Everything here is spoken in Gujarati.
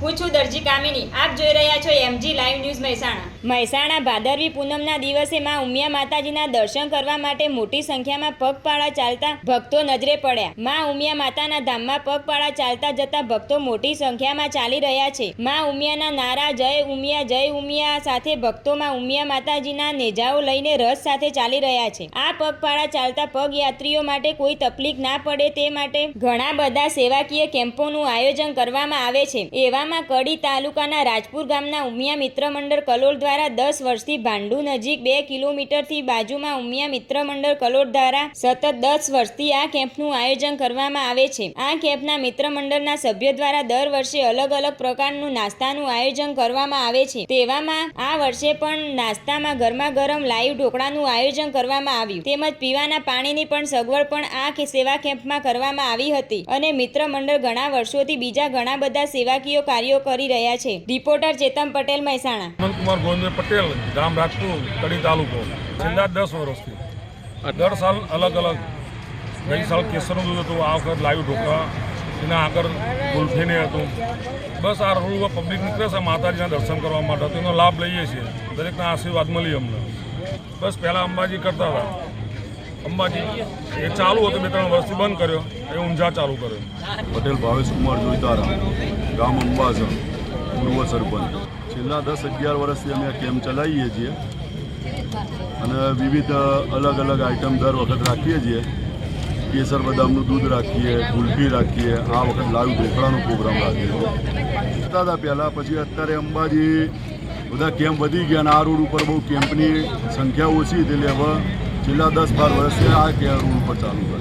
હું છું દરજી કામિની. આપ જોઈ રહ્યા છો MG live news Mehsana. Mehsana ભાદરવી પૂનમના દિવસે માં ઉમિયા માતાજીના દર્શન કરવા માટે મોટી સંખ્યામાં પગપાળા ચાલતા ભક્તો નજરે પડ્યા. માં ઉમિયા માતાના ધામમાં પગપાળા ચાલતા જતા ભક્તો મોટી સંખ્યામાં ચાલી રહ્યા છે. માં ઉમિયાના નારા જય ઉમિયા સાથે ભક્તોમાં ઉમિયા માતાજીના નેજાઓ લઈને રસ સાથે ચાલી રહ્યા છે. આ પગપાળા ચાલતા પગયાત્રીઓ માટે કોઈ તકલીફ ના પડે તે માટે ઘણા બધા સેવાકીય કેમ્પોનું આયોજન કરવામાં આવે છે. એવામાં કડી તાલુકાના રાજપુર ગામના ઉમિયા મિત્ર મંડળ કલોલ દ્વારા 10 વર્ષથી ભાંડુ નજીક 2 કિલોમીટરથી બાજુમાં ઉમિયા મિત્ર મંડળ કલોલ દ્વારા સતત 10 વર્ષથી આ કેમ્પનું આયોજન કરવામાં આવે છે. આ કેમ્પના મિત્ર મંડળના સભ્યો દ્વારા દર વર્ષે અલગ અલગ પ્રકારનું નાસ્તાનું આયોજન કરવામાં આવે છે. તેવામાં આ વર્ષે પણ નાસ્તામાં ગરમા ગરમ લાઈવ ઢોકળાનું આયોજન કરવામાં આવ્યું તેમજ પીવાના પાણીની પણ સગવડ પણ આ સેવા કેમ્પમાં કરવામાં આવી હતી અને મિત્ર મંડળ ઘણા વર્ષોથી બીજા ઘણા બધા સેવાકીય કાર્યો કરી રહ્યા છે. રિપોર્ટર ચેતન પટેલ, મહેસાણા. કુમાર ગોવિંદ પટેલ, ગામ રાજપુર, કડી તાલુકો. છેલ્લા 10 વર્ષથી દર સાલ અલગ અલગ, ગઈ સાલ કેસરનું દૂધ હતું, આ વખત લાઈવ ઢોકળા, એના આગળ ગુલ્ફીને હતું. બસ આ રોડ ઉપર પબ્લિક નીકળે છે માતાજીના દર્શન કરવા માટે, તેનો લાભ લઈએ છીએ. દરેકના આશીર્વાદ મળી અમને. બસ પહેલાં અંબાજી કરતા હતા, અંબાજી એ ચાલુ હતું, 2-3 વર્ષથી બંધ કર્યો, એ ઊંઝા ચાલુ કર્યો. પટેલ ભાવેશ કુમાર જોઈતારા, ગામ અંબાસર, પૂર્વ સરપંચ. છેલ્લા 10-11 વર્ષથી અમે આ કેમ્પ ચલાવીએ છીએ અને વિવિધ અલગ અલગ આઇટમ દર વખત રાખીએ છીએ. કેસર બદામનું દૂધ રાખીએ, ગુલ્ફી રાખીએ, આ વખત લાઈવ ઢોકળાનો પ્રોગ્રામ રાખીએ છીએ. હતા પહેલાં, પછી અત્યારે અંબાજી બધા કેમ્પ વધી ગયા અને આ રોડ ઉપર બહુ કેમ્પની સંખ્યા ઓછી એટલે હવે છેલ્લા 10-12 વર્ષથી આ રોડ ઉપર ચાલુ કરે.